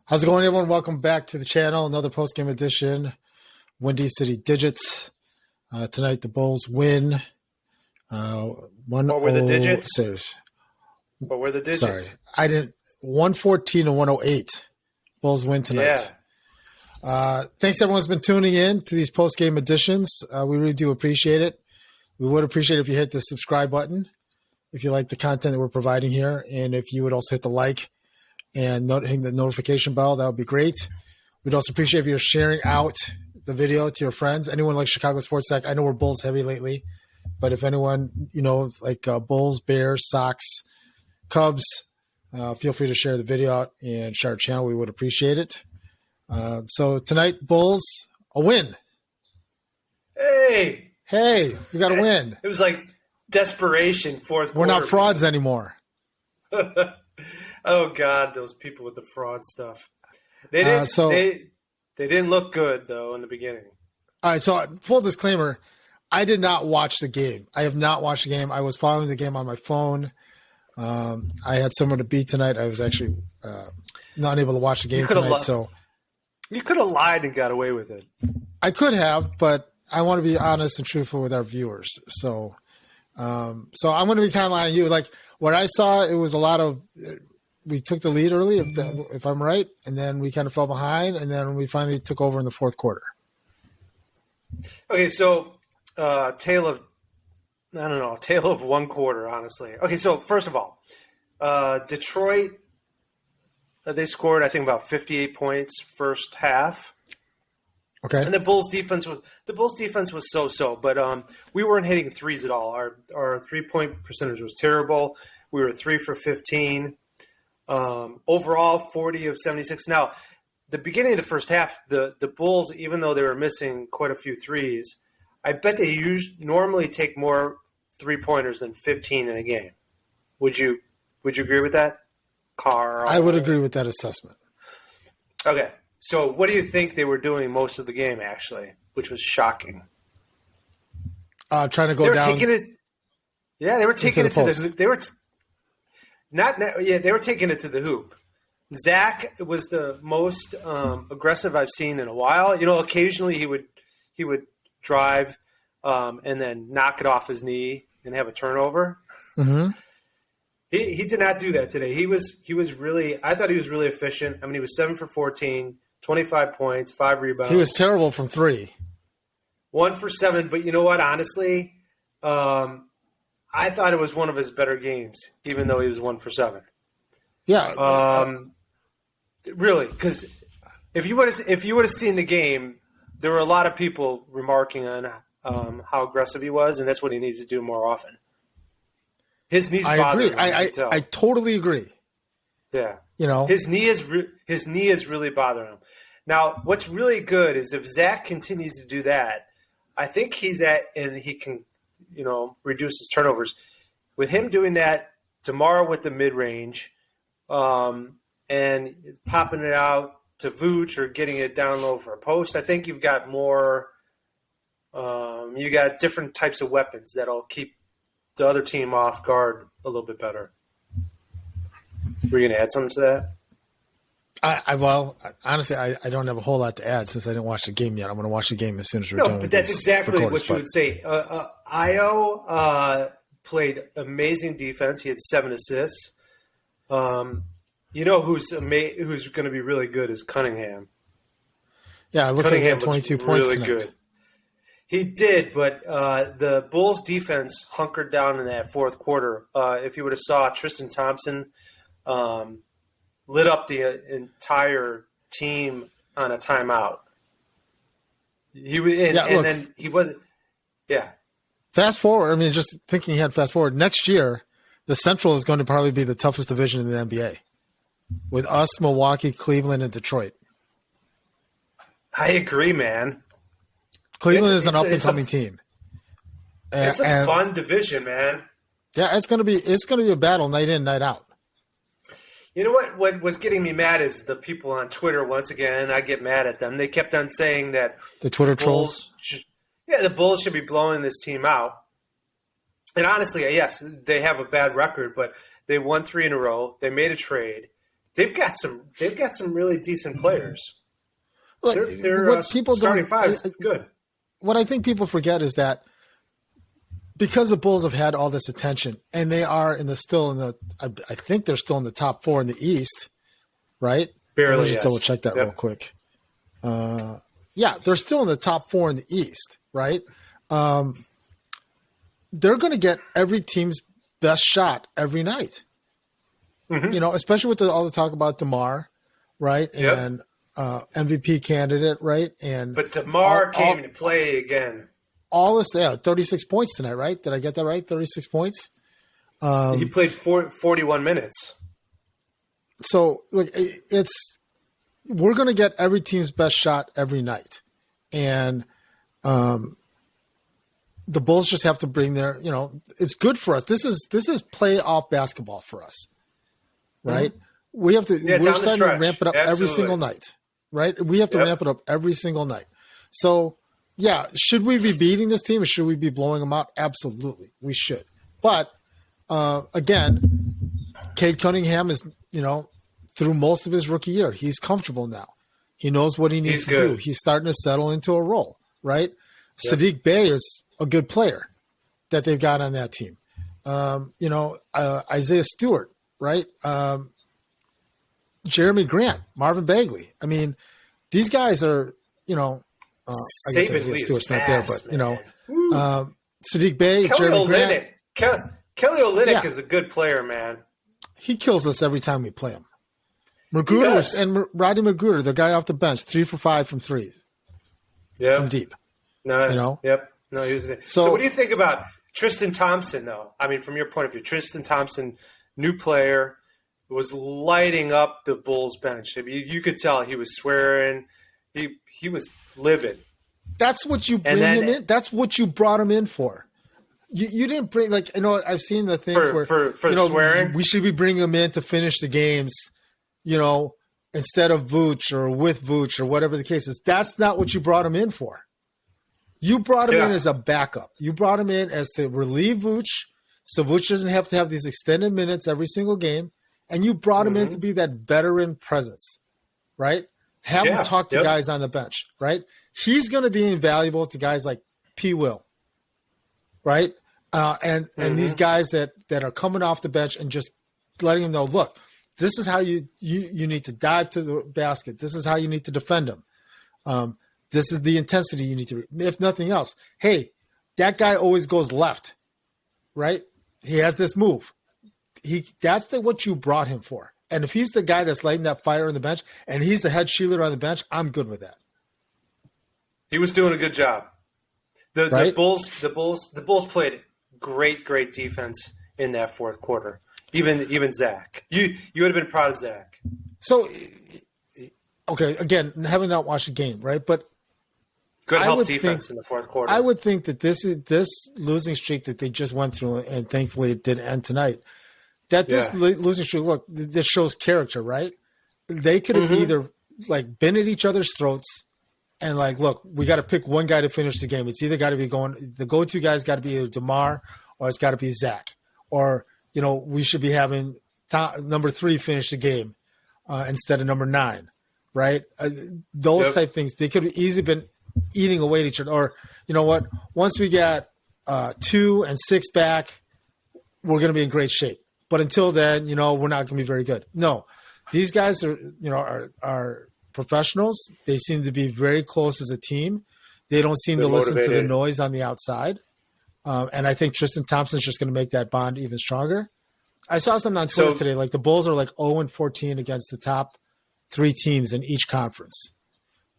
How's it going, everyone? Welcome back to the channel. Another post-game edition. Windy City Digits. Tonight, the Bulls win. What were the digits? What were the digits? Sorry, I didn't. 114 and 108. Bulls win tonight. Yeah. Thanks, everyone's been tuning in to these post-game editions. We really do appreciate it. We would appreciate it if you hit the subscribe button if you like the content that we're providing here, and if you would also hit the like and hitting the notification bell. That would be great. We'd also appreciate if you're sharing out the video to your friends. Anyone like Chicago Sports Tech, I know we're Bulls heavy lately, but if anyone, like Bulls, Bears, Sox, Cubs, feel free to share the video out and share our channel. We would appreciate it. So tonight, Bulls, a win. Hey, we got a win. It was like desperation, fourth quarter. We're not frauds anymore. Oh God, those people with the fraud stuff. They didn't. They didn't look good though in the beginning. All right. So full disclaimer, I did not watch the game. I have not watched the game. I was following the game on my phone. I had someone to beat tonight. I was actually not able to watch the game tonight. So you could have lied and got away with it. I could have, but I want to be honest and truthful with our viewers. So I'm going to be kind of lying to you. Like what I saw, it was a lot of. We took the lead early, if I'm right, and then we kind of fell behind, and then we finally took over in the fourth quarter. Okay, so tale of one quarter, honestly. Okay, so first of all, Detroit, they scored, I think, about 58 points first half. Okay. And the Bulls defense was so-so, but we weren't hitting threes at all. Our 3-point percentage was terrible. We were 3 for 15. Overall, 40 of 76. Now, the beginning of the first half, the Bulls, even though they were missing quite a few threes, I bet they normally take more three-pointers than 15 in a game. Would you agree with that, Carl? I would agree with that assessment. Okay. So what do you think they were doing most of the game, actually, which was shocking? Trying to go down. They were taking it to the – they were – they were taking it to the hoop. Zach was the most aggressive I've seen in a while. Occasionally he would drive and then knock it off his knee and have a turnover. Mm-hmm. He did not do that today. He was really. I thought he was really efficient. I mean, he was 7 for 14, 25 points, 5 rebounds. He was terrible from 3. 1 for 7. But you know what? Honestly. I thought it was one of his better games, even though he was 1 for 7. Yeah. Really, because if you would have seen the game, there were a lot of people remarking on how aggressive he was, and that's what he needs to do more often. His knees bother him. I totally agree. Yeah. His knee is really bothering him. Now, what's really good is if Zach continues to do that, I think and he can. Reduce his turnovers. With him doing that, Demar with the mid-range, and popping it out to Vooch or getting it down low for a post, I think you've got more you got different types of weapons that'll keep the other team off guard a little bit better. Were you going to add something to that? Honestly, I don't have a whole lot to add since I didn't watch the game yet. I'm going to watch the game as soon as we're done. No, but that's exactly what you would say. Io played amazing defense. He had 7 assists. Who's going to be really good is Cunningham. Yeah, it looks like he had 22 points really tonight. Good. He did, but the Bulls defense hunkered down in that fourth quarter. If you would have saw Tristan Thompson lit up the entire team on a timeout. Fast forward, just thinking he had fast forward. Next year, the Central is going to probably be the toughest division in the NBA with us, Milwaukee, Cleveland, and Detroit. I agree, man. Cleveland is an up-and-coming team. It's a fun division, man. Yeah, it's going to be a battle night in, night out. You know what was getting me mad is the people on Twitter, once again, I get mad at them. They kept on saying that the Twitter trolls. The Bulls should be blowing this team out. And honestly, yes, they have a bad record, but they won 3 in a row. They made a trade. they've got some really decent players. Look, Their what people starting don't, five is good. What I think people forget is that because the Bulls have had all this attention, and they are I think they're still in the top 4 in the East, right? Barely. Let me just yes. double check that real quick. Yeah, they're still in the top 4 in the East, right? They're going to get every team's best shot every night. Mm-hmm. Especially with all the talk about Demar, right? Yep. And MVP candidate, right? But Demar came to play again. All this, 36 points tonight, right? Did I get that right? 36 points. He played 41 minutes. So, look, we're going to get every team's best shot every night, and the Bulls just have to bring their. It's good for us. This is playoff basketball for us, right? Mm-hmm. We have to. Yeah, we're starting to ramp it up every single night, right? We have to ramp it up every single night. So, yeah, should we be beating this team or should we be blowing them out? Absolutely, we should. But again, Cade Cunningham is, through most of his rookie year, he's comfortable now. He knows what he needs to do. He's starting to settle into a role, right? Yep. Sadiq Bey is a good player that they've got on that team. Isaiah Stewart, right? Jeremy Grant, Marvin Bagley. I mean, these guys are, I guess Isaiah Stewart's not there, but, Sadiq Bey, Jeremy Grant. Kelly Olynyk is a good player, man. He kills us every time we play him. Rodney Magruder, the guy off the bench, 3 for 5 from 3. Yeah. From deep. No, Yep. No, he was. So what do you think about Tristan Thompson, though? I mean, from your point of view, Tristan Thompson, new player, was lighting up the Bulls bench. I mean, you could tell he was swearing. He was livid. That's what you bring him in. That's what you brought him in for. You didn't bring, I've seen the things for swearing. We should be bringing him in to finish the games, instead of Vooch or with Vooch or whatever the case is. That's not what you brought him in for. You brought him in as a backup. You brought him in as to relieve Vooch, so Vooch doesn't have to have these extended minutes every single game. And you brought him in to be that veteran presence, right? Have him talk to guys on the bench, right? He's going to be invaluable to guys like P. Will, right? And these guys that are coming off the bench and just letting them know, look, this is how you need to dive to the basket. This is how you need to defend them. This is the intensity you need to, if nothing else. Hey, that guy always goes left, right? He has this move. That's what you brought him for. And if he's the guy that's lighting that fire on the bench and he's the head cheerleader on the bench, I'm good with that. He was doing a good job. The Bulls played great defense in that fourth quarter. Even Zach. You would have been proud of Zach. So, okay, again, having not watched the game, right? But good help defense in the fourth quarter. I would think that this losing streak that they just went through, and thankfully it didn't end tonight, that this losing streak, look, this shows character, right? They could have either been at each other's throats and look, we got to pick one guy to finish the game. It's either got to be the go-to guy's got to be either DeMar or it's got to be Zach, or we should be having number 3 finish the game instead of number 9, right? Those type things. They could have easily been eating away at each other. Or, you know what? Once we get 2 and 6 back, we're going to be in great shape. But until then, we're not going to be very good. No, these guys are professionals. They seem to be very close as a team. They don't seem to listen to the noise on the outside. And I think Tristan Thompson's just going to make that bond even stronger. I saw something on Twitter today. The Bulls are 0-14 against the top 3 teams in each conference,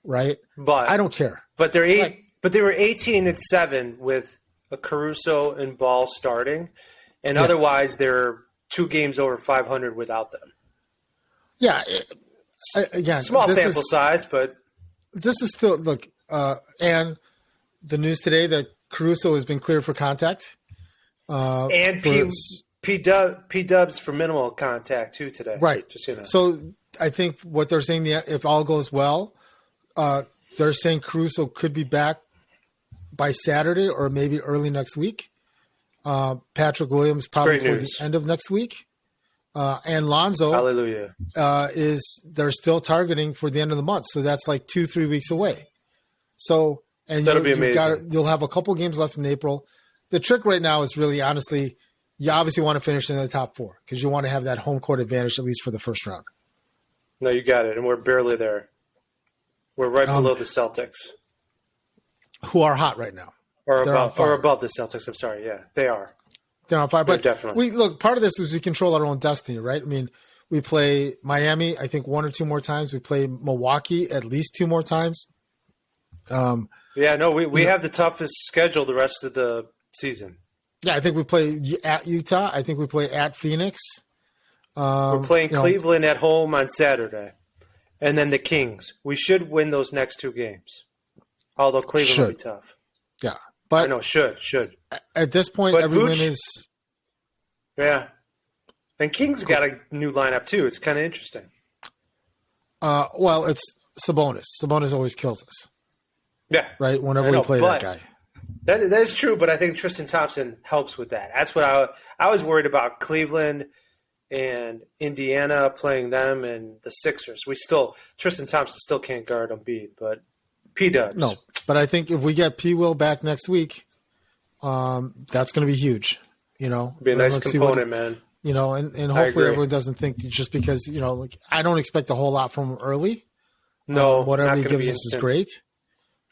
right? But I don't care. But they were 18-7 with a Caruso and Ball starting, and otherwise they're 2 games over 500 without them. Yeah, again, small sample size, but this is still and the news today that Caruso has been cleared for contact, and P Dubs for minimal contact too today. Right. Just So I think what they're saying, if all goes well, they're saying Caruso could be back by Saturday or maybe early next week. Patrick Williams probably toward the end of next week. And Lonzo Hallelujah. They're still targeting for the end of the month. So that's like 2-3 weeks away. So, and that'll be amazing. You'll have a couple games left in April. The trick right now is really, honestly, you obviously want to finish in the top 4 because you want to have that home court advantage at least for the first round. No, you got it. And we're barely there. We're right below the Celtics. Who are hot right now. Or above the Celtics. I'm sorry. Yeah, they are. They're on fire. But definitely. Part of this is we control our own destiny, right? I mean, we play Miami, I think 1 or 2 more times. We play Milwaukee at least 2 more times. We have the toughest schedule the rest of the season. Yeah, I think we play at Utah. I think we play at Phoenix. We're playing Cleveland at home on Saturday. And then the Kings. We should win those next 2 games. Although Cleveland will be tough. Yeah. But I know, should. At this point, every win is... Yeah. And Kings got a new lineup, too. It's kind of interesting. Well, it's Sabonis. Sabonis always kills us. Yeah. Right? Whenever we play that guy. That is true, but I think Tristan Thompson helps with that. That's what I was worried about. Cleveland and Indiana playing them and the Sixers. Tristan Thompson still can't guard Embiid, but P-dubs. No, but I think if we get P-Will back next week, that's going to be huge. Be a nice component, man. And hopefully everyone doesn't think just because, I don't expect a whole lot from him early. No, whatever he gives us is great.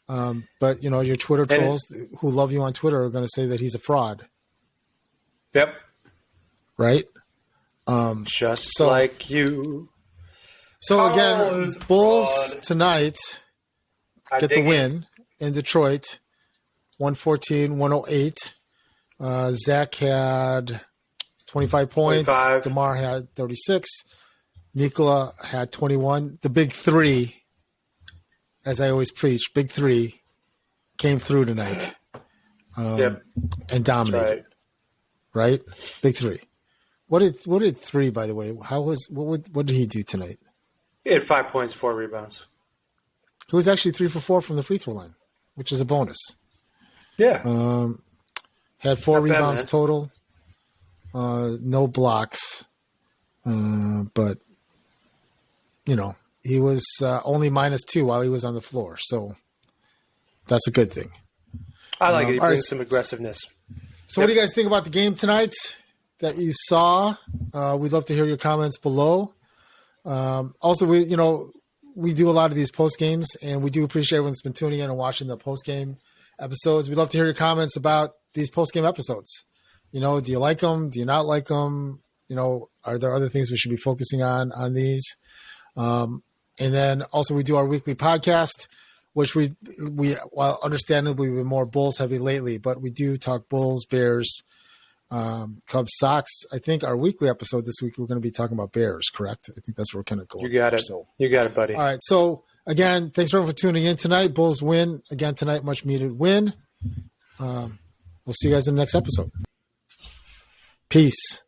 But, your Twitter trolls who love you on Twitter are going to say that he's a fraud. Yep. Right? Just like you. So, again, Bulls tonight get the win in Detroit, 114-108. Zach had 25 points. 25. Demar had 36. Nikola had 21. The big 3, as I always preach, big 3 came through tonight and dominated. Right? Big 3. What did 3, by the way? What did he do tonight? He had 5 points, 4 rebounds. He was actually 3 for 4 from the free throw line, which is a bonus. Yeah. Had 4 rebounds total. No blocks. But, he was only -2 while he was on the floor. So that's a good thing. I like it. He brings some aggressiveness. So what do you guys think about the game tonight that you saw? We'd love to hear your comments below. Also, we do a lot of these post games, and we do appreciate everyone's been tuning in and watching the post game episodes. We'd love to hear your comments about these post game episodes. Do you like them? Do you not like them? Are there other things we should be focusing on these? And then also we do our weekly podcast, which we while understandably we've been more Bulls heavy lately, but we do talk Bulls, Bears, Cubs, Sox. I think our weekly episode this week we're going to be talking about Bears, correct? I think that's where we're kind of going. You got it. You got it, buddy. All right. So again, thanks everyone for tuning in tonight. Bulls win again tonight, much needed win. We'll see you guys in the next episode. Peace.